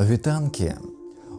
Вітанкі!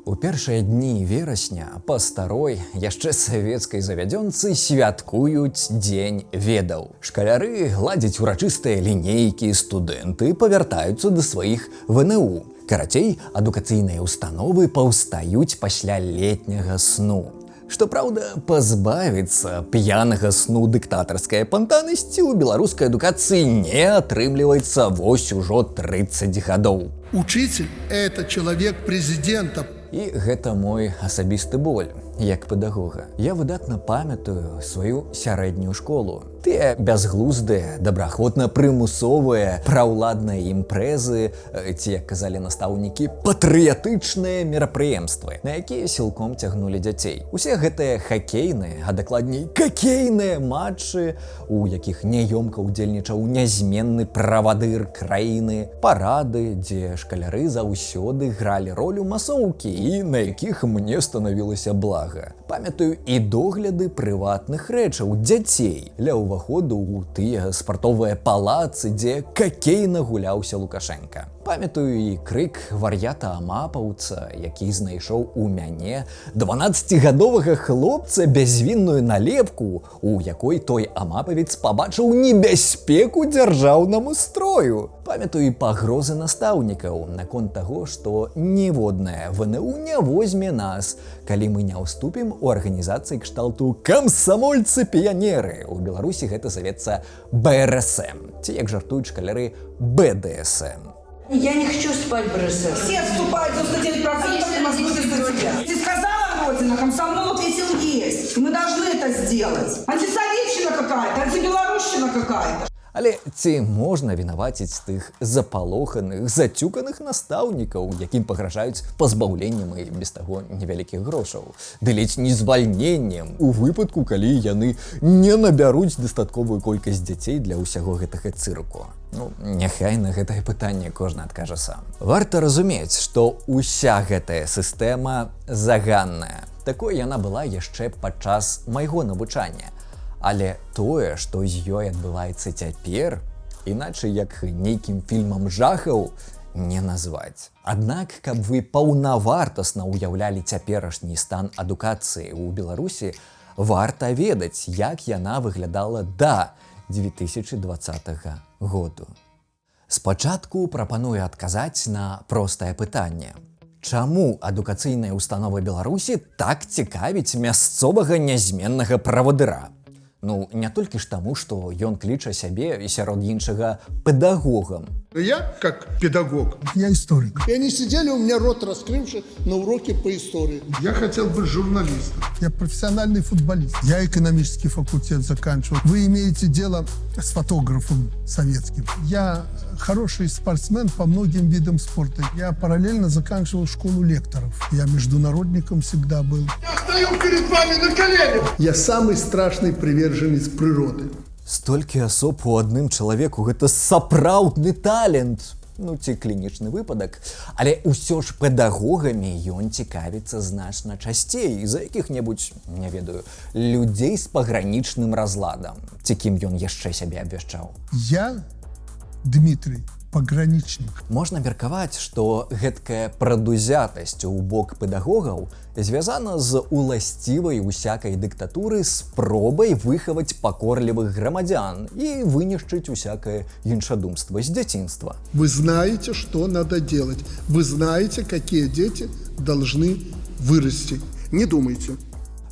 У першыя дні верасня па старой, яшчэ савецкай завядзёнцы святкуюць Дзень ведаў. Шкаляры гладзяць урачыстыя лінейкі, студэнты павяртаюцца да сваіх ВНУ. Карацей, адукацыйныя ўстановы паўстаюць пасля летняга сну. Што праўда, пазбавіцца п'янага сну дыктатарскай апантанасці ў беларускай адукацыі не атрымліваецца вось ужо 30 гадоў. Учитель – это человек президента. І гэта мой асабісты боль, як педагога. Я выдатна памятаю сваю сярэднюю школу. Тыя бязглуздыя, добраахвотна-прымусовыя, праўладныя імпрэзы, ці, як казалі настаўнікі, патрыятычныя мерапрыемствы, на якія сілком цягнулі дзяцей. Усе гэтыя хакейныя, а дакладней какейныя матчы, у якіх няёмка ўдзельнічаў нязменны правадыр краіны, парады, дзе шкаляры заўсёды гралі ролю масоўкі і на якіх мне станавілася блага. Памятаю і догляды прыватных рэчаў дзяцей ля ўваходу ў тыя спартовыя палацы, дзе какейна гуляўся Лукашенка. Памятаю і крык вар'ята-амапаўца, які знайшоў у мяне 12-гадовага хлопца бязвінную налепку, у якой той амапавец пабачыў небяспеку дзяржаўнаму строю. Памятаю і пагрозы настаўнікаў наконт таго, што ніводная ВНУ не возьме нас, калі мы не ўступім у арганізацыі кшталту камсамольцы-піянеры. У Беларусі гэта завецца БРСМ, ці, як жартуюць шкаляры, БДСМ. Я не хочу спать в БРСМ. Все вступают 99% и нас будет за тебя. Ты сказала, Родина, комсомол ответил есть. Мы должны это сделать. Антисоветчина какая-то, антибелорусщина какая-то. Але ці можна вінаваціць тых запалоханых, зацюканых настаўнікаў, якім пагражаюць пазбаўленнем і без таго невялікіх грошаў? Ды ледзь не звальненнем у выпадку, калі яны не набяруць дастатковую колькасць дзяцей для ўсяго гэтага цырку. Няхай на гэтае пытанне кожны адкажа сам. Варта разумець, што ўся гэтая сістэма заганная. Такой яна была яшчэ падчас майго навучання. Але тое, што з ёй адбываецца цяпер, іначай як нейкім фільмам жахаў, не назваць. Аднак, каб вы паўнавартасна ўяўлялі цяперашні стан адукацыі ў Беларусі, варта ведаць, як яна выглядала да 2020 году. Спачатку прапаную адказаць на простае пытанне. Чаму адукацыйная ўстанова Беларусі так цікавіць мясцовага нязменнага правадыра? Не толькі ж таму, што ён кліча сябе і сярод іншага педагогам. Я, как педагог, я историк. и они сидели у меня рот раскрывший на уроке по истории. Я хотел быть журналистом. Я профессиональный футболист. Я экономический факультет заканчивал. Вы имеете дело с фотографом советским. Я хороший спортсмен по многим видам спорта. Я параллельно заканчивал школу лекторов. Я международником всегда был. Я стою перед вами на коленях. Я самый страшный приверженец природы. Столькі асоб у адным чалавеку — гэта сапраўдны талент. Ці клінічны выпадак. Але ўсё ж педагогамі ён цікавіцца значна часцей за якіх-небудзь, не ведаю, людзей з пагранічным разладам, ці кім ён яшчэ сябе абвяшчаў. Я, Дмитрий, пограничник. Можна меркаваць, што гэткая прадузятасць у бок педагогаў звязана з уласцівай усякай дыктатуры спробай выхаваць пакорлівых грамадзян і вынішчыць усякае іншадумства з дзяцінства. Вы знаете, что надо делать. Вы знаете, какие дети должны вырасти. Не думайте.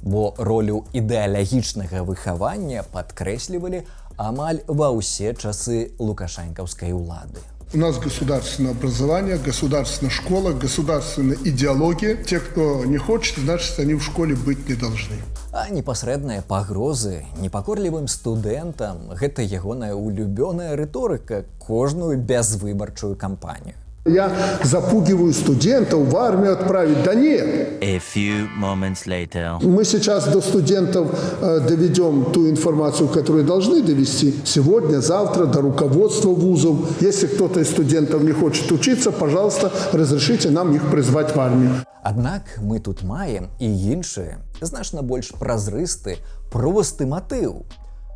Бо ролю ідэалагічнага выхавання падкрэслівалі амаль ва ўсе часы лукашэнкаўскай улады. У нас государственное образование, государственная школа, государственная идеология. Те, кто не хочет, значит, они в школе быть не должны. А непасрэдныя пагрозы непакорлівым студэнтам — гэта ягоная улюбёная рыторыка кожную бязвыбарчую кампанію. Я запугиваю студентов в армию отправить. Да нет. A few moments later. Мы сейчас до студентов доведем ту информацию, которую должны довести сегодня, завтра, до руководства вузов. Если кто-то из студентов не хочет учиться, пожалуйста, разрешите нам их призвать в армию. Аднак мы тут маем і іншы, значна больш празрысты, просты матыў.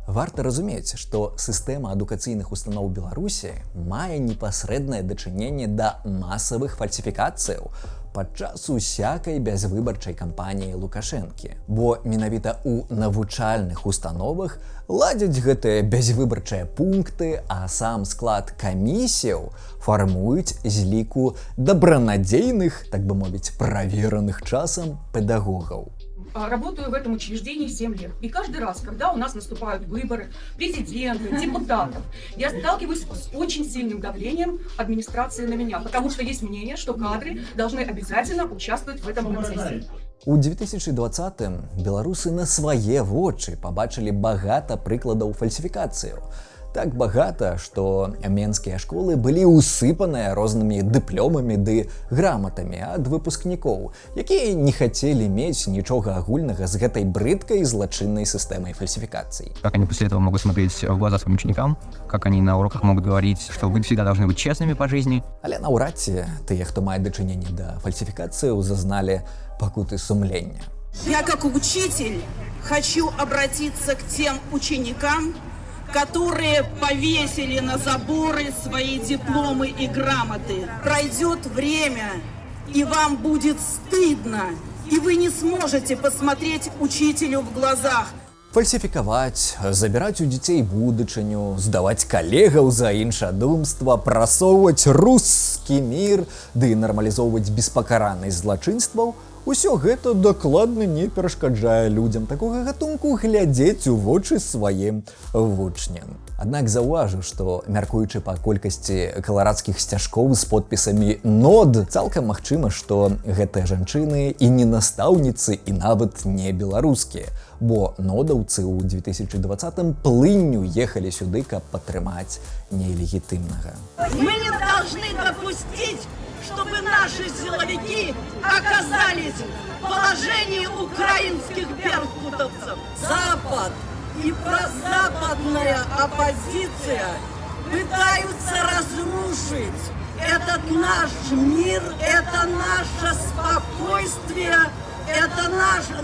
Варта разумець, што сістэма адукацыйных устаноў Беларусі мае непасрэднае дачыненне да масавых фальсіфікацыяў падчас усякай бязвыбарчай кампаніі Лукашэнкі. Бо менавіта ў навучальных установах ладзяць гэтыя бязвыбарчыя пункты, а сам склад камісіяў фармуюць з ліку дабранадзейных, так бы мовіць, правераных часам педагогаў. Работаю в этом учреждении 7 лет. И каждый раз, когда у нас наступают выборы президента, депутатов, я сталкиваюсь с очень сильным давлением администрации на меня, потому что есть мнение, что кадры должны обязательно участвовать в этом процессе. У 2020-м беларусы на свае вочы пабачылі багата прыкладаў фальсіфікацыяў. Так багата, што менскія школы былі ўсыпаныя рознымі дыпломамі ды граматамі ад выпускнікоў, якія не хацелі мець нічога агульнага з гэтай брыдкай злачыннай сістэмай фальсификаций. Как они после этого могут смотреть в глаза своим ученикам, как они на уроках могут говорить, что вы всегда должны быть честными по жизни. Але наўрад ці тыя, хто мае дачыненне да фальсифікацыяў, зазналі пакуты сумлення. Я как учитель хочу обратиться к тем ученикам, которые повесили на заборы свои дипломы и грамоты. Пройдет время, и вам будет стыдно, и вы не сможете посмотреть учителю в глазах. Фальсифікаваць, забіраць у дзяцей будучыню, здаваць калегаў за іншадумства, прасоўваць рускі мір ды нармалізоўваць беспакаранасць злачынстваў — усё гэта дакладна не перашкаджае людзям такога гатунку глядзець у вочы сваім вучням. Аднак заўважу, што, мяркуючы па колькасці каларадскіх сцяжкоў з подпісамі «нод», цалкам магчыма, што гэтыя жанчыны і не настаўніцы, і нават не беларускія, бо нодаўцы ў 2020-м плынню ехалі сюды, каб падтрымаць нелегітымнага. Мы не должны допустить, чтобы наши силовики оказались в положении украинских беркутовцев. Запад и прозападная оппозиция пытаются разрушить этот наш мир, это наше спокойствие, это наше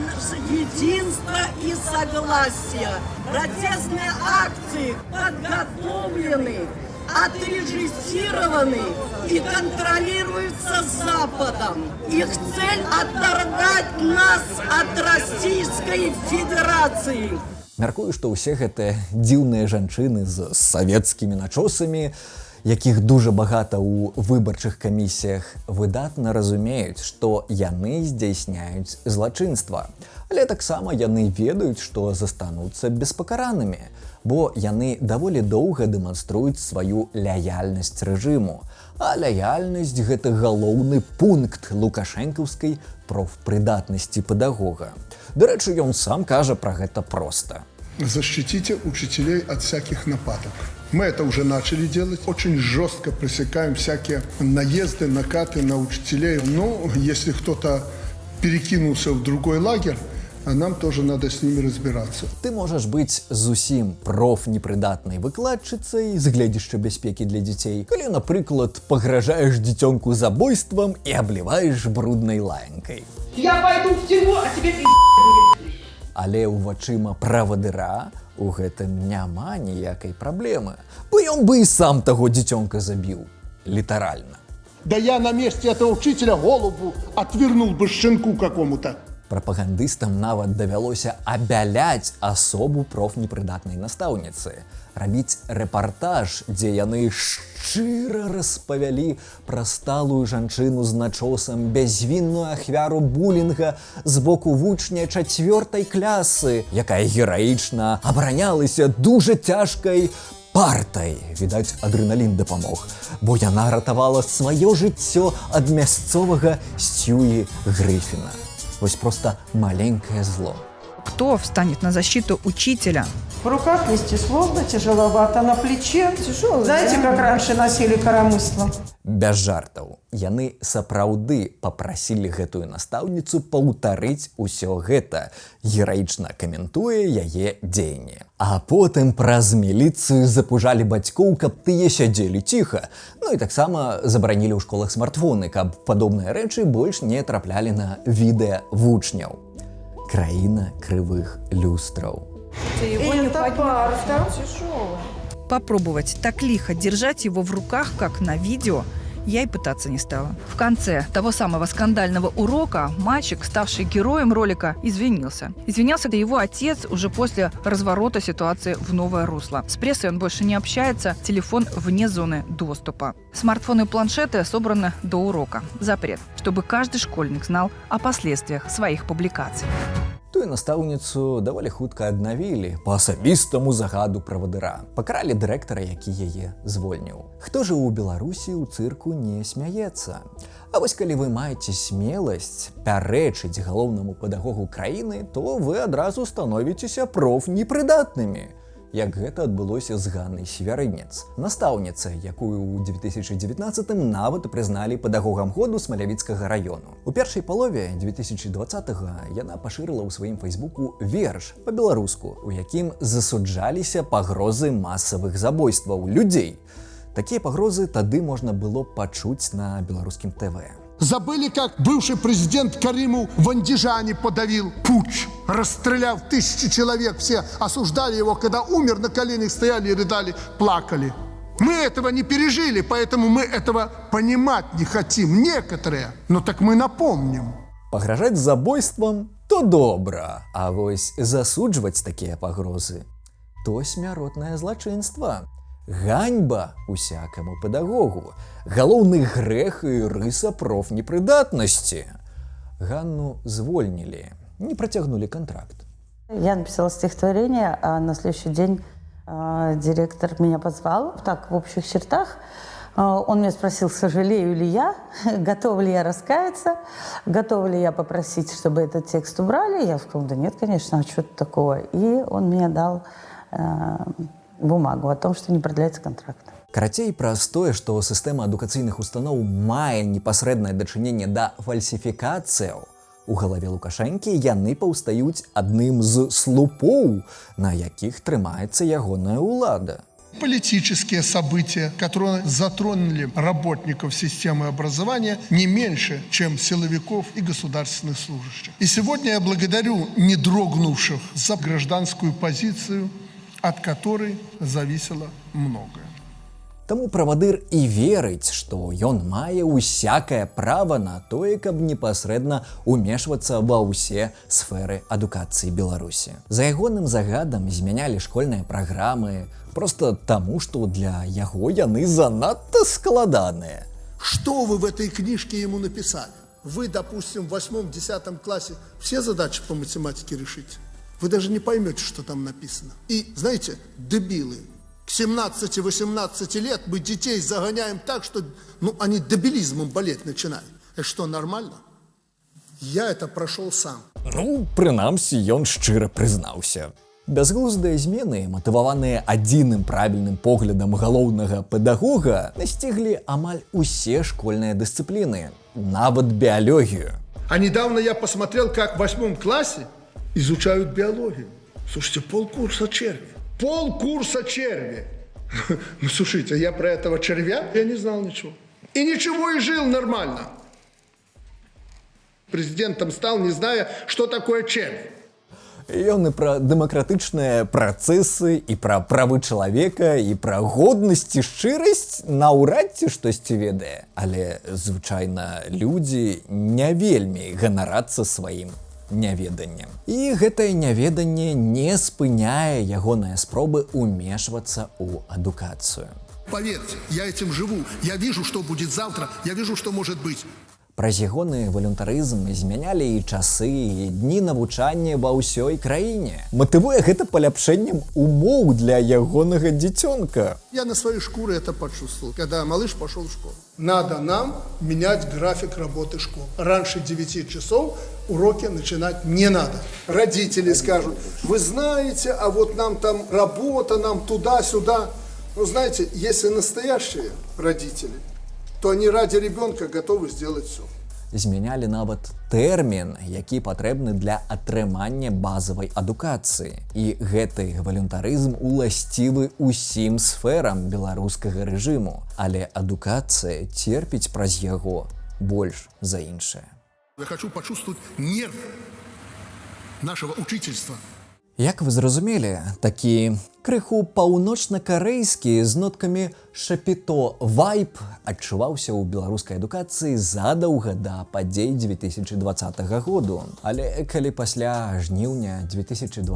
единство и согласие. Протестные акции подготовлены, отрежиссированы и контролируются Западом. Их цель — оторвать нас от Российской Федерации. Мяркую, што ўсе гэтыя дзіўныя жанчыны з савецкімі начосамі, якіх дужа багата ў выбарчых камісіях, выдатна разумеюць, што яны здзяйсняюць злачынства. Але таксама яны ведаюць, што застануцца беспакаранымі, бо яны даволі доўга дэманструюць сваю лаяльнасць рэжыму. А лаяльнасць — гэта галоўны пункт лукашэнкаўскай профпрыдатнасці педагога. Дарэчы, ён сам кажа пра гэта проста. Защитите учителей от всяких нападок. Мы это уже начали делать. Очень жестко пресекаем всякие наезды, накаты на учителей. Но если кто-то перекинулся в другой лагерь, нам тоже надо с ними разбираться. Ты можаш быць зусім профнепрыдатнай выкладчыцай з гледзяшча бяспекі для дзяцей, калі, напрыклад, пагражаеш дзіцёнку забойствам і абліваеш бруднай лаянкай. Я пойду в тюрьму, а тебе будет. Але ў вачыма правадыра у гэтым няма ніякай праблемы, бо ён бы і сам таго дзіцёнка забіў. Літаральна. Да я на месте этого учителя голову отвернул бы щенку какому-то. Прапагандыстам нават давялося абяляць асобу профнепрыдатнай настаўніцы, рабіць рэпартаж, дзе яны шчыра распавялі пра сталую жанчыну з начосам, бязвінную ахвяру булінга з боку вучня 4-й класы, якая гераічна абаранялася дужа цяжкай партай. Відаць, адрэналін дапамог, бо яна ратавала сваё жыццё ад мясцовага Сьюі Грыфіна. Вось просто маленькое зло. Кто встанет на защиту учителя? В руках нести сложно, тяжеловато, на плече тяжело. Знаете, как раньше носили коромысло? Без жартаў. Яны сапраўды папрасілі гэтую настаўніцу паўтарыць усё гэта, гераічна каментуе яе дзеянні. А потым праз міліцыю запужалі бацькоў, каб тыя сядзелі ціха. Ну і таксама забаранілі ў школах смартфоны, каб падобныя рэчы больш не траплялі на відэа вучняў. Краіна крывых люстраў. Это парта. Тяжелая. Попробовать так лихо держать его в руках, как на видео, я и пытаться не стала. В конце того самого скандального урока мальчик, ставший героем ролика, извинился. Извинялся его отец уже после разворота ситуации в новое русло. С прессой он больше не общается, телефон вне зоны доступа. Смартфоны и планшеты собраны до урока. Запрет, чтобы каждый школьник знал о последствиях своих публикаций. Тую настаўніцу даволі хутка аднавілі па асабістаму загаду правадыра. Пакаралі дырэктара, які яе звольніў. Хто ж у Беларусі ў цырку не смяецца? А вось калі вы маеце смеласць пярэчыць галоўнаму педагогу краіны, то вы адразу становіцеся профнепрыдатнымі. Як гэта адбылося з Ганнай Севярынец, настаўніца, якую ў 2019-м нават прызналі педагогам году Смалявіцкага раёну. У першай палове 2020-го яна пашырыла ў сваім фейсбуку верш па-беларуску, у якім засуджаліся пагрозы масавых забойстваў людзей. Такія пагрозы тады можна было пачуць на беларускім ТВ. Забыли, как бывший президент Кариму в Андижане подавил путч, расстреляв тысячи человек. Все осуждали его, когда умер, на коленях стояли и рыдали, плакали. Мы этого не пережили, поэтому мы этого понимать не хотим. Некоторые, но так мы напомним. Пагражаць забойствам то добра, а вось засуджваць такія пагрозы то смяротнае злачынства. Ганьба усякаму педагогу, галоўны грэх и рыса профнепрыдатнасці. Ганну звольнили, не протягнули контракт. Я написала стихотворение, а на следующий день директор меня позвал, так, в общих чертах. Он меня спросил, сожалею ли я, готова ли я раскаяться, готова ли я попросить, чтобы этот текст убрали. Я сказала, да нет, конечно, а что это такого? И он мне дал бумагу о том, что не продляется контракт. Карацей, праз тое, што сістэма адукацыйных устаноў мае непасрэднае дачыненне да фальсіфікацыяў, у галаве Лукашэнкі яны паўстаюць адным з слупоў, на якіх трымаецца ягоная ўлада. Политические события, которые затронули работников системы образования не меньше, чем силовиков и государственных служащих. И сегодня я благодарю не дрогнувших за гражданскую позицию, от которой зависело многое. Таму правадыр і верыць, што ён мае усякае права на тое, каб непасрэдна умешвацца ва ўсе сферы адукацыі Беларусі. За ягоным загадам змянялі школьныя праграмы проста таму, што для яго яны занадта складаныя. Что вы в этой книжке ему написали? Вы, допустим, в 8-10 классе все задачи по математике решите. Вы даже не поймете, что там написано. И, знаете, дебилы. К 17-18 лет мы детей загоняем так, что они дебилизмом болеть начинают. Это что, нормально? Я это прошел сам. Прынамсі, ён шчыра прызнаўся. Бязглуздыя змены, матываваныя адзіным правільным поглядам галоўнага педагога, насціглі амаль усе школьныя дысцыпліны, нават биологию. А недавно я посмотрел, как в 8 классе изучают биологию. Слушайте, полкурса черви. Полкурса черви. Ну, слушайте, я про этого червя я не знал ничего. И ничего, и жил нормально. Президентом стал, не зная, что такое червь. Ён і пра дэмакратычныя працэсы, і пра правы чалавека, і пра годнасць і шчырасць наўрад ці штосьці ведае. Але, звычайна, людзі не вельмі ганарацца сваім няведаннем. І гэтае няведанне не спыняе ягоныя спробы умешвацца ў адукацыю. Поверьте, я этим живу. Я вижу, что будет завтра. Я вижу, что может быть. Праз ягоны валюнтарызм змянялі і часы, і дні навучання ва ўсёй краіне. Матывуе гэта паляпшэннем умоў для ягонага дзіцёнка. Я на своей шкуре это почувствовал, когда малыш пошел в школу. Надо нам менять график работы школ. Раньше 9 часов уроки начинать не надо. Родители скажут, вы знаете, а вот нам там работа, нам туда-сюда. Ну, знаете, если настоящие родители, то они ради ребенка готовы сделать все. Змянялі нават тэрмін, які патрэбны для атрымання базавай адукацыі. І гэты валюнтарызм уласцівы ўсім сферам беларускага рэжыму. Але адукацыя церпіць праз яго больш за іншае. Я хочу почувствовать нерв нашего учительства. Як вы зразумелі, такі крыху паўночна-карэйскі з ноткамі шапіто вайб адчуваўся ў беларускай адукацыі задаўга да падзей 2020 году. Але калі пасля жніўня 2020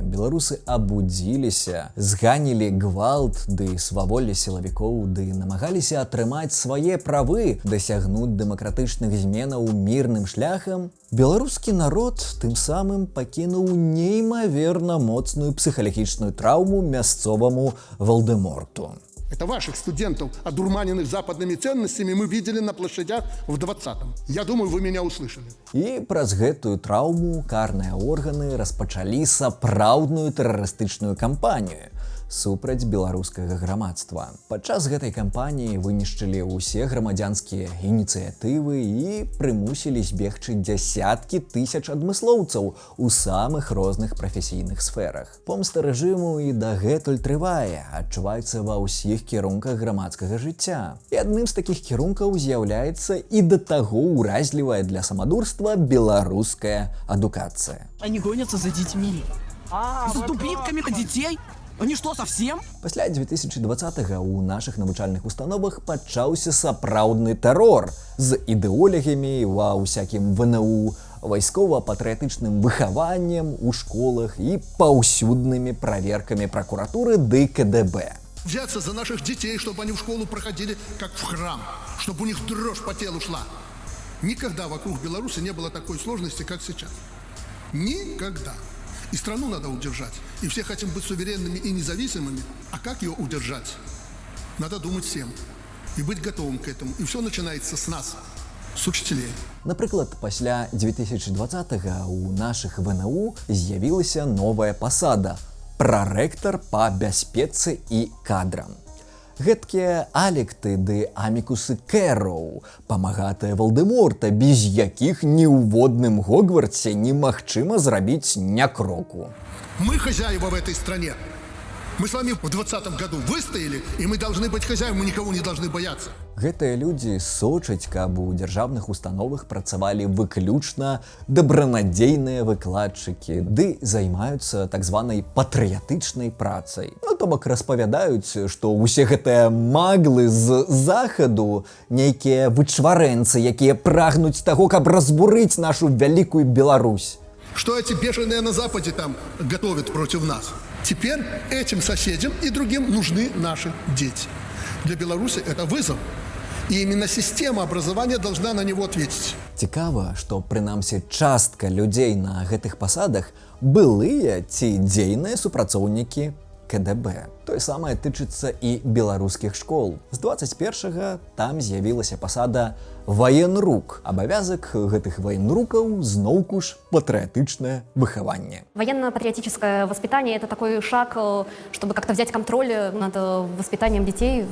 беларусы абудзіліся, зганілі гвалт ды сваволле сілавікоў ды намагаліся атрымаць свае правы, дасягнуць дэмакратычных зменаў мірным шляхам, беларускі народ тым самым пакінуў неймаверна моцную псіхалагічную траўму мясцоваму Волдеморту. Это ваших студентов, одурманенных западными ценностями, мы видели на площадях в 20-м. Я думаю, вы меня услышали. І праз гэтую траўму карныя органы распачалі сапраўдную тэрарыстычную кампанію супраць беларускага грамадства. Падчас гэтай кампаніі вынішчылі ўсе грамадзянскія ініцыятывы і прымусілі збегчы дзясяткі тысяч адмыслоўцаў у самых розных прафесійных сферах. Помста рэжыму і дагэтуль трывае, адчуваецца ва ўсіх кірунках грамадскага жыцця. І адным з такіх кірункаў з'яўляецца і да таго ўразлівая для самадурства беларуская адукацыя. Они гонятся за детьми. За дубинками детей? Они что, совсем? Пасля 2020-го у нашых навучальных установах пачаўся сапраўдны тэрор з ідэолегамі ва ўсякім ВНУ, вайскова-патрыятычным выхаваннем у школах і паўсюднымі праверкамі пракуратуры ды КДБ. Взяться за наших детей, чтобы они в школу проходили как в храм, чтобы у них дрожь по телу шла. Никогда вокруг Беларуси не было такой сложности, как сейчас. Никогда. И страну надо удержать. И все хотим быть суверенными и независимыми. А как ее удержать? Надо думать всем. И быть готовым к этому. И все начинается с нас, с учителей. Напрыклад, пасля 2020-го у нашых ВНУ з'явілася новая пасада – прарэктар па бяспецы і кадрам. Гэткія алікты ды амікусы Кэроў, памагатыя Волдеморта, без якіх ні ў водным Гогвартсе немагчыма зрабіць ня кроку. Мы хозяева в этой стране. Мы с вами в 2020 году выстояли, и мы должны быть хозяевами, мы никого не должны бояться. Гэтыя людзі сочаць, каб у дзяржаўных установах працавалі выключна дабранадзейныя выкладчыкі, ды займаюцца так званай патрыятычнай працай. Ну, то бок распавядаюць, што ўсе гэтыя маглы з захаду, нейкія вычварэнцы, якія прагнуць таго, каб разбурыць нашу вялікую Беларусь. Что эти бешеные на Западе там готовят против нас? Теперь этим соседям и другим нужны наши дети. Для Беларуси это вызов. И именно система образования должна на него ответить. Цікава, што прынамсі частка людзей на гэтых пасадах былыя ці дзейныя супрацоўнікі КДБ. Тое самае тычыцца і беларускіх школ. З 21-го там з'явілася пасада военрук. Абавязак гэтых военрукаў зноўку ж патрыятычнае выхаванне. Военно-патриотическое воспитание – это такой шаг, чтобы как-то взять контроль над воспитанием детей.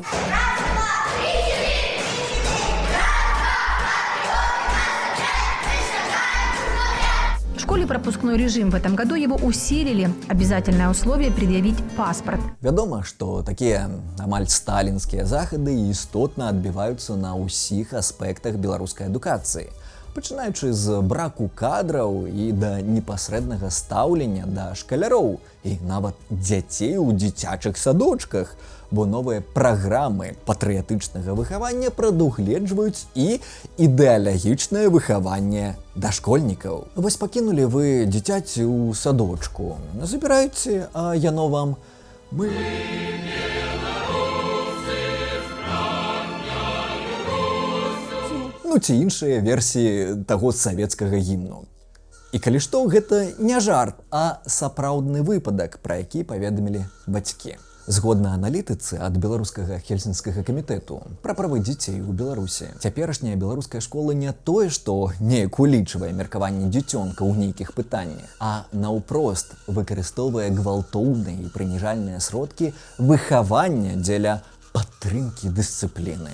В школе пропускной режим. В этом году его усилили. Обязательное условие предъявить паспорт. Вядома, што такія амаль сталінскія захады істотна адбіваюцца на ўсіх аспектах беларускай адукацыі. Пачынаючы з браку кадраў і да непасрэднага стаўлення да шкаляроў і нават дзяцей у дзіцячых садочках, бо новыя праграмы патрыятычнага выхавання прадугледжваюць і ідэалагічнае выхаванне дашкольнікаў. Вось пакінулі вы дзіцяці ў садочку. Забірайце, а яно вам «Мы ну ці іншыя версіі таго савецкага гімну. І калі што, гэта не жарт, а сапраўдны выпадак, пра які паведамілі бацькі. Згодна аналітыцы ад беларускага хельсінскага камітэту пра правы дзяцей у Беларусі, цяперашняя беларуская школа не тое, што неяк улічвае меркаванне дзіцёнка ў нейкіх пытаннях, а наўпрост выкарыстоўвае гвалтоўныя і прыніжальныя сродкі выхавання дзеля падтрымкі дысцыпліны.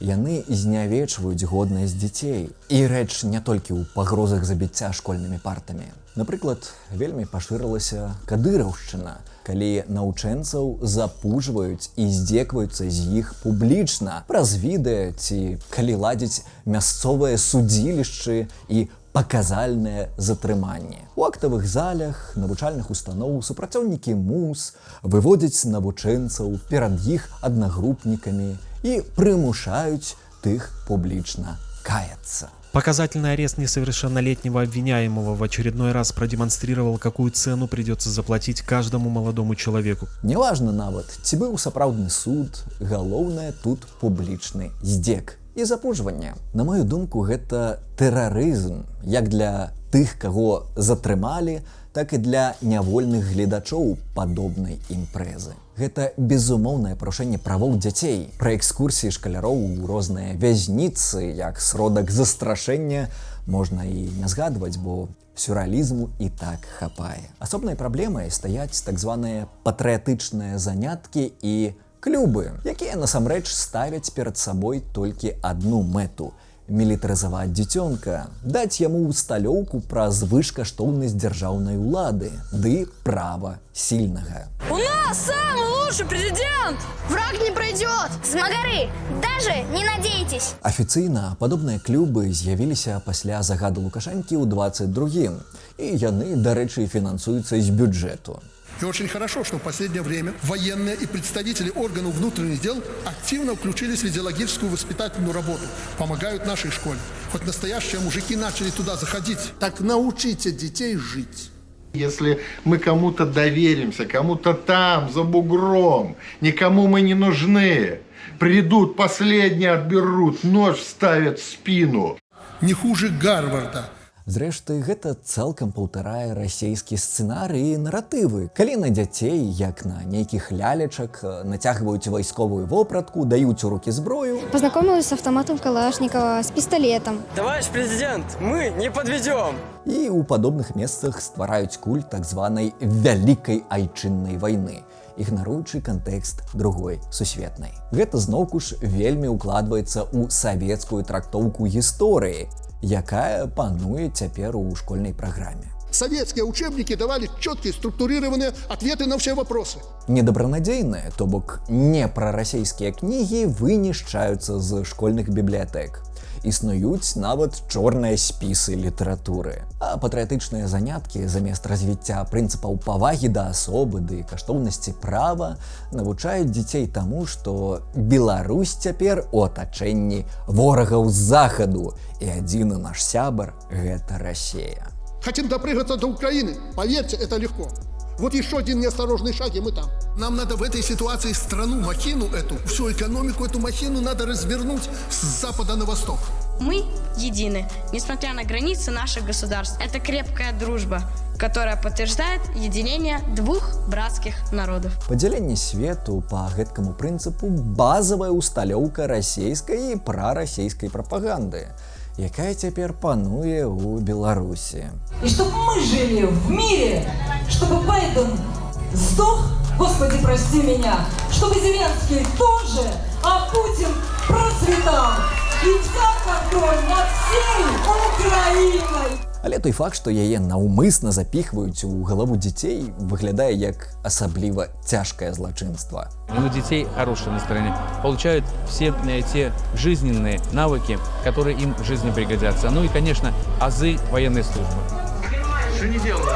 Яны знявечваюць годнасць дзяцей. І рэч не толькі ў пагрозах забіцця школьнымі партамі. Напрыклад, вельмі пашырылася кадыраўшчына, калі навучэнцаў запужваюць і здзекваюцца з іх публічна праз відэа ці калі ладзяць мясцовыя судзілішчы і паказальнае затрыманне. У актавых залях навучальных устаноў супрацоўнікі МУС выводзяць навучэнцаў перад іх аднагрупнікамі і прымушаюць тых публічна каяться. Показательный арест несовершеннолетнего обвиняемого в очередной раз продемонстрировал, какую цену придется заплатить каждому молодому человеку. Неважно нават, ці быў сапраўдны суд, галоўнае тут публічны здзек і запужванне. На мою думку, гэта тэрарызм як для тых, каго затрымалі, так і для нявольных гледачоў падобнай імпрэзы. Гэта безумоўнае парушэнне правоў дзяцей. Пра экскурсіі шкаляроў у розныя вязніцы, як сродак застрашэння, можна і не згадваць, бо сюррэалізму і так хапае. Асобнай праблемай стаяць так званыя патрыятычныя заняткі і клубы, якія насамрэч ставяць перад сабой толькі адну мэту – мілітарызаваць дзіцёнка, даць яму усталёўку пра звышкаштоўнасць дзяржаўнай улады ды права сильнага. У нас самый лучший президент! Враг не пройдет! С Магары! Даже не надейтесь! Афіцыйна падобныя клубы з'явіліся пасля загаду Лукашэнкі ў 22-м, і яны, дарэчы, фінансуюцца з бюджэту. И очень хорошо, что в последнее время военные и представители органов внутренних дел активно включились в идеологическую воспитательную работу, помогают нашей школе. Хоть настоящие мужики начали туда заходить. Так научите детей жить. Если мы кому-то доверимся, кому-то там, за бугром, никому мы не нужны. Придут, последние отберут, нож вставят в спину. Не хуже Гарварда. Зрэшты, гэта цалкам паўтарае расійскі сцэнарый і наратывы. Калі на дзяцей, як на нейкіх лялечак, нацягваюць вайсковую вопратку, даюць у рукі зброю. Познакомилась с автоматом Калашникова, с пистолетом. Товарищ президент, мы не подведем! І ў падобных месцах ствараюць культ так званай вялікай айчыннай вайны, ігнаруючы кантэкст другой сусветнай. Гэта зноўку ж вельмі укладваецца ў савецкую трактоўку гісторыі, якая пануе цяпер у школьнай праграме. Советские учебники давали четкие структурированные ответы на все вопросы. Недобранадзейныя, то бок не прарасійскія кнігі вынішчаюцца з школьных бібліятэк. Існуюць нават чорныя спісы літаратуры. А патрыятычныя заняткі замест развіцця прынцыпаў павагі да асобы ды каштоўнасці права навучаюць дзяцей таму, што Беларусь цяпер у атачэнні ворагаў з захаду, і адзіны наш сябар – гэта Расія. Хотим допрыгаться до Украины? Поверьте, это легко. Вот еще один неосторожный шаг, и мы там. Нам надо в этой ситуации страну, махину эту, всю экономику, эту махину надо развернуть с запада на восток. Мы едины, несмотря на границы наших государств. Это крепкая дружба, которая подтверждает единение двух братских народов. Падзяленне свету па гэткаму прынцыпу базавая усталёўка расійскай і прарасійскай прапаганды, якая цяпер пануе ў Беларусі. И чтобы мы жили в мире, чтобы Байден сдох, Господи, прости меня, чтобы Зеленский тоже, а Путин процветал и взял контроль над всей Украиной. Але той факт, што яе наўмысна запихваюць у галаву дзяцей, выглядае як асабліва цяжкае злачынства. У детей хорошее настроение, получают все те жизненные навыки, которые им в жизни пригодятся. Ну и, конечно, азы военной службы. Что не делаю?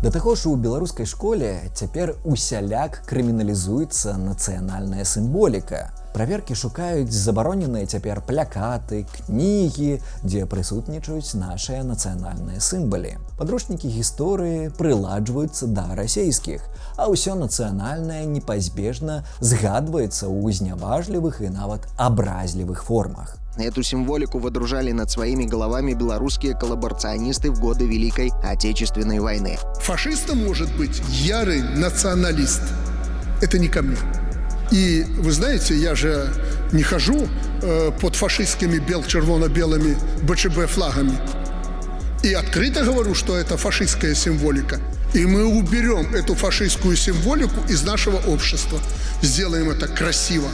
Да таго ж у беларускай школе цяпер усяляк крыміналізуецца нацыянальная сімволіка. Праверкі шукаюць забароненыя цяпер плакаты, кнігі, дзе прысутнічаюць нашыя нацыянальныя сімвалы. Падручнікі гісторыі прыладжваюцца да расійскіх, а ўсё нацыянальнае непазбежна згадваецца ў зняважлівых і нават абразлівых формах. Эту символику водружали над своими головами белорусские коллаборационисты в годы Великой Отечественной войны. Фашистом может быть ярый националист. Это не ко мне. И вы знаете, я же не хожу под фашистскими червоно-белыми БЧБ флагами. И открыто говорю, что это фашистская символика. И мы уберем эту фашистскую символику из нашего общества. Сделаем это красиво.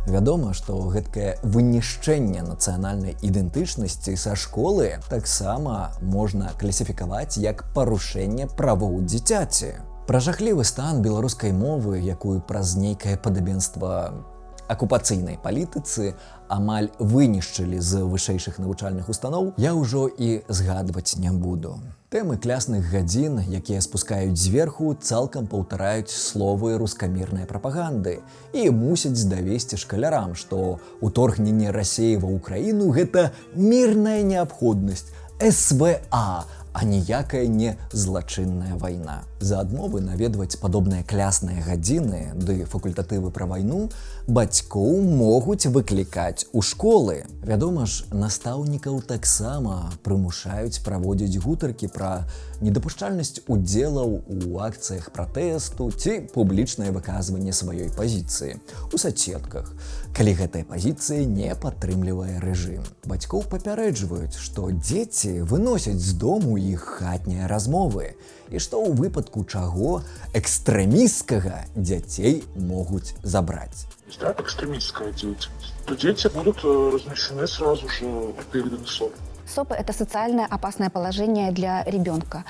Вядома, што гэткае вынішчэнне нацыянальнай ідэнтычнасці са школы таксама можна класіфікаваць як парушэнне правоў дзіцяці. Пра жахлівы стан беларускай мовы, якую праз нейкае падабенства акупацыйнай палітыцы амаль вынішчылі з вышэйшых навучальных устаноў, я ўжо і згадваць не буду. Тэмы клясных гадзін, якія спускаюць зверху, цалкам паўтараюць словы рускамірнай прапаганды і мусяць давесці шкалярам, што уторгненне Расіі ва ўкраіну – гэта мірная неабходнасць, СВА, а ніякая не злачынная вайна. За адмовы наведваць падобныя клясныя гадзіны ды факультатывы пра вайну бацькоў могуць выклікаць у школы. Вядома ж, настаўнікаў таксама прымушаюць праводзіць гутаркі пра недапушчальнасць удзелаў у акцыях пратэсту ці публічнае выказванне сваёй пазіцыі у соцсетках, калі гэтая пазіцыя не падтрымлівае рэжым. Бацькоў папярэджваюць, што дзеці выносяць з дому іх хатнія размовы і што ў выпадку чаго экстрэмісцкага дзяцей могуць забраць. Да, экстремистская деятельность, то дети будут размещены сразу же, переданы СОП. СОП – это социально опасное положение для ребенка.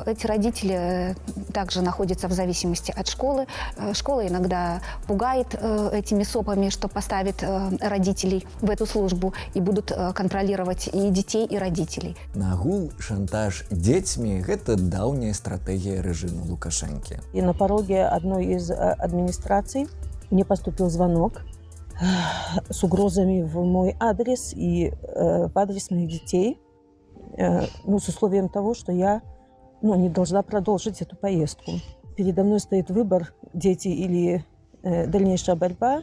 Эти родители также находятся в зависимости от школы. Школа иногда пугает этими СОПами, что поставит родителей в эту службу и будут контролировать и детей, и родителей. Нагул, шантаж детьми – это давняя стратегия режима Лукашенки. И на пороге одной из администраций мне поступил звонок с угрозами в мой адрес и в адрес моих детей, с условием того, что я не должна продолжить эту поездку. Передо мной стоит выбор: дети или дальнейшая борьба.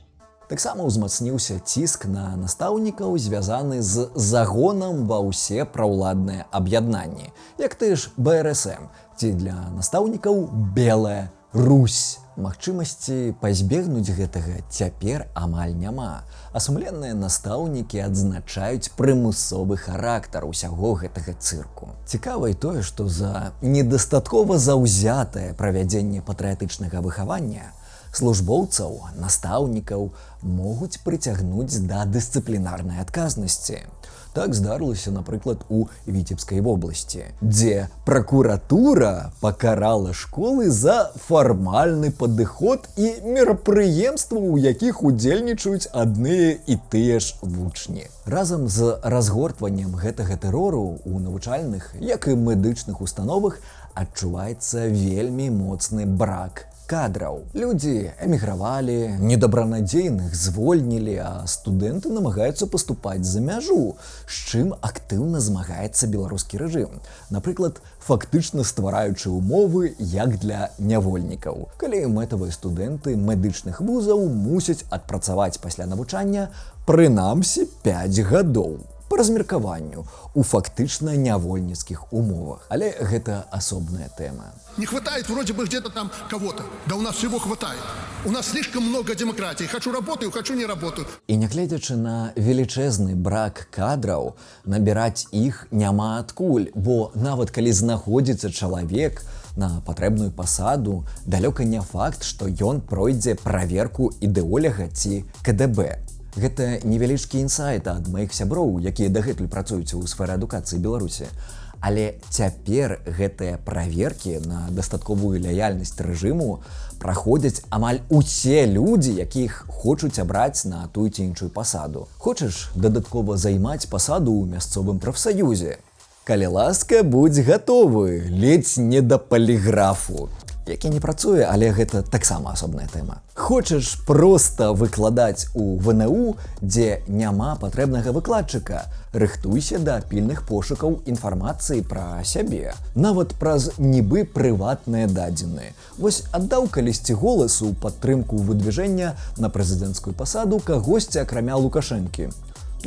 Таксама ўзмацніўся ціск на настаўнікаў, звязаны з загонам ва ўсе праўладныя аб'яднанні, як ты ж БРСМ, ці для настаўнікаў Белая Русь. Магчымасці пазбегнуць гэтага цяпер амаль няма. А сумленныя настаўнікі адзначаюць прымусовы характар усяго гэтага цырку. Цікава і тое, што за недастаткова заўзятае правядзенне патрыятычнага выхавання службоўцаў, настаўнікаў могуць прыцягнуць да дысцыплінарнай адказнасці. Так здарылася, напрыклад, у Віцебскай вобласці, дзе пракуратура пакарала школы за фармальны падыход і мерапрыемствы, у якіх удзельнічаюць адныя і тыя ж вучні. Разам з разгортваннем гэтага тэрору ў навучальных, як і медычных установах адчуваецца вельмі моцны брак кадраў. Людзі эмігравалі, недабранадзейных звольнілі, а студэнты намагаюцца паступаць за мяжу, з чым актыўна змагаецца беларускі рэжым. Напрыклад, фактычна ствараючы умовы як для нявольнікаў. Калі мэтавыя студэнты медычных вузаў мусяць адпрацаваць пасля навучання прынамсі 5 гадоў. По размеркаванню у фактычна нявольніцкіх умовах. Але гэта асобная тэма. Не хватает вроде бы где-то там кого-то. Да у нас всего хватает. У нас слишком много демократии. Хочу работаю, хочу не работаю. І нягледзячы на велічэзны брак кадраў, набіраць іх няма адкуль, бо нават калі знаходзіцца чалавек на патрэбную пасаду, далёка не факт, што ён пройдзе праверку ідэоляга ці КДБ. Гэта невялічкі інсайт ад маіх сяброў, якія дагэтуль працуюць у сферы адукацыі Беларусі. Але цяпер гэтыя праверкі на дастатковую лаяльнасць рэжыму праходзяць амаль усе людзі, якіх хочуць абраць на тую ці іншую пасаду. Хочаш дадаткова займаць пасаду ў мясцовым прафсаюзе? Калі ласка, будзь гатовы, ледзь не да паліграфу. Які не працуе, але гэта таксама асобная тэма. Хочаш проста выкладаць у ВНУ, дзе няма патрэбнага выкладчыка, рыхтуйся да пільных пошукаў інфармацыі пра сябе, нават праз нібы прыватныя дадзеныя. Вось аддаў калісьці голас у падтрымку выдвіжэння на прэзідэнцкую пасаду кагосьці акрамя Лукашэнкі.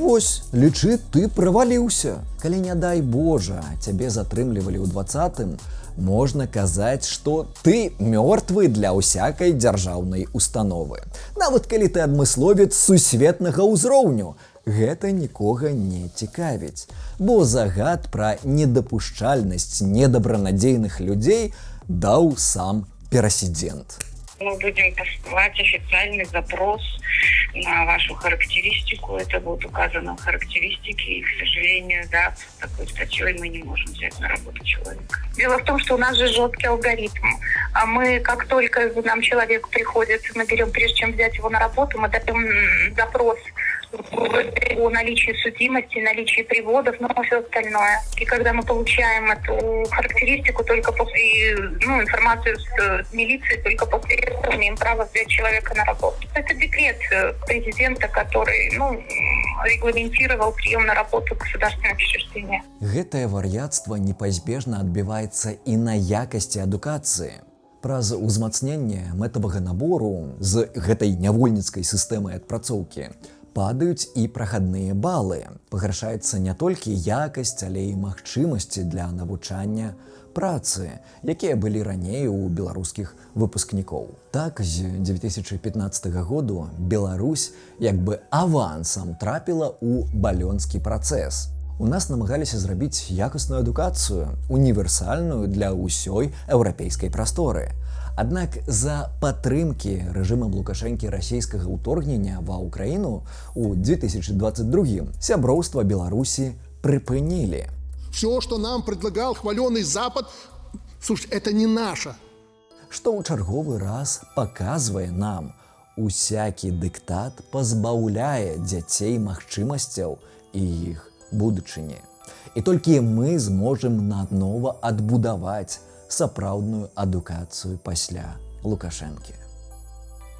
Вось, лічы, ты праваліўся. Калі, не дай Божа, цябе затрымлівалі ў 20-м, можна казаць, што ты мёртвы для ўсякай дзяржаўнай установы. Нават калі ты адмысловец сусветнага ўзроўню, гэта нікога не цікавіць. Бо загад пра недапушчальнасць недабранадзейных людзей даў сам перасідзент. Мы будем посылать официальный запрос на вашу характеристику. Это будут указаны характеристики. И, к сожалению, да, с такой статьей мы не можем взять на работу человека. Дело в том, что у нас же жесткий алгоритм. А мы, как только нам человек приходит, мы берем, прежде чем взять его на работу, мы даем запрос о наличии судимости, наличии приводов, но все остальное. И когда мы получаем эту характеристику только после, информацию с милиции, только после этого имеем право взять человека на работу. Это декрет президента, который, регламентировал прием на работу государственных учреждений. Гэтае вар'яцтва непазбежна адбіваецца і на якасці адукацыі. Праз узмацненне мэтавага набору з гэтай нявольніцкай сістэмай адпрацоўкі падаюць і прахадныя балы. Пагаршаецца не толькі якасць, але і магчымасці для навучання працы, якія былі раней у беларускіх выпускнікоў. Так, з 2015 году Беларусь як бы авансам трапіла ў балёнскі працэс. У нас намагаліся зрабіць якасную адукацыю, універсальную для ўсёй еўрапейскай прасторы. Аднак за падтрымкі рэжымам Лукашэнкі расійскага ўторгнення ва ўкраіну у 2022 сяброўства Беларусі прыпынілі. Все, что нам предлагал хваленый Запад, слушай, это не наше. Што ў чарговы раз паказвае нам, усякі дыктат пазбаўляе дзяцей магчымасцяў і іх будучыні. І толькі мы зможам нанова адбудаваць сапраўдную адукацыю пасля Лукашэнкі.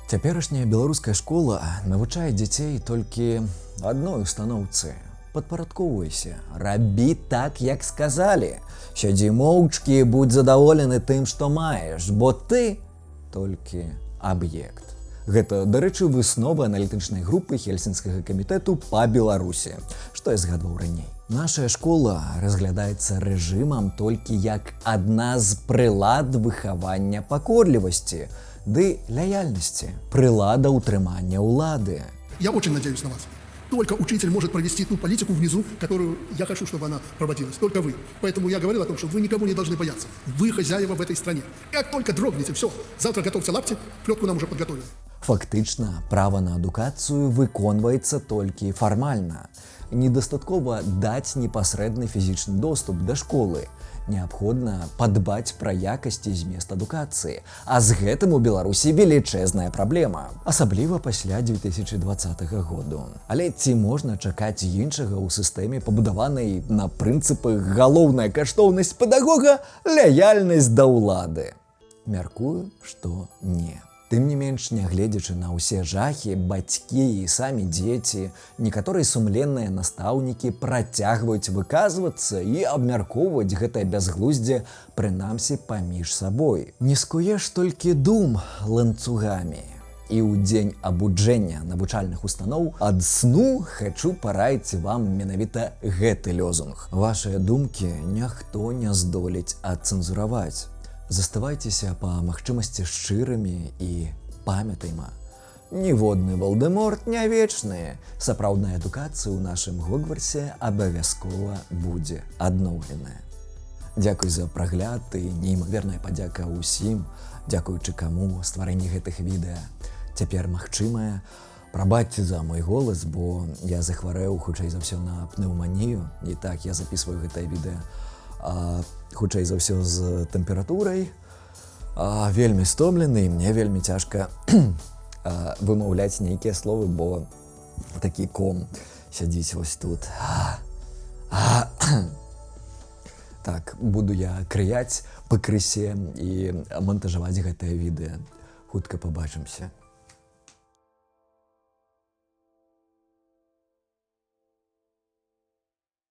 Цяперашняя беларуская школа навучае дзяцей толькі адной устаноўцы. Падпарадкоўвайся, рабі так, як сказалі. Сядзі моўчкі і будзь задаволены тым, што маеш, бо ты толькі аб'ект. Гэта, дарэчы, выснова аналітычнай групы Хельсінскага камітэту па Беларусі, што я згадваў раней. Нашая школа разглядаецца рэжымам толькі як адна з прылад выхавання пакорлівасці ды лаяльнасці, прылада ўтрымання ўлады. Я очень надеюсь на вас. Только учитель может провести ту политику внизу, которую я хочу, чтобы она проводилась. Только вы. Поэтому я говорил о том, что вы никому не должны бояться. Вы хозяева в этой стране. Как только дрогнете, все, завтра готовьте лапти, плетку нам уже подготовили. Фактычна, права на адукацыю выконваецца толькі фармальна. Недастаткова даць непасрэдны фізічны доступ да школы. Неабходна падбаць пра якасць і змест адукацыі. А з гэтым у Беларусі велічэзная праблема. Асабліва пасля 2020 году. Але ці можна чакаць іншага ў сістэме, пабудаванай на прынцыпах галоўная каштоўнасць педагога – лаяльнасць да ўлады? Мяркую, што не. Тым не менш, нягледзячы на ўсе жахі, бацькі і самі дзеці, некаторыя сумленныя настаўнікі працягваюць выказвацца і абмяркоўваць гэтае бязглуздзе, прынамсі, паміж сабой. Не скуеш толькі дум ланцугамі. І ў дзень абуджэння навучальных устаноў ад сну хачу параіць вам менавіта гэты лёзунг. Вашыя думкі ніхто не здолець адцэнзураваць. Заставайцеся па магчымасці шчырымі і памятайма. Ніводны Волдеморт не вечны. Сапраўдная адукацыя ў нашым Гогвартсе абавязкова будзе адноўленая. Дзякуй за прагляд і неймаверная падзяка ўсім, дзякуючы каму стварэнне гэтых відэа цяпер магчымае. Прабачце за мой голас, бо я захварэў хутчэй за ўсё на пнеўманію. І так я записываю гэтае відэа хутчэй за ўсё з тэмпературай. Вельмі стомлены, мне вельмі цяжка вымаўляць нейкія словы, бо такі ком сядзіць вось тут. Так, буду я крыяць пакрысе і мантажаваць гэтае відэа. Хутка пабачымся.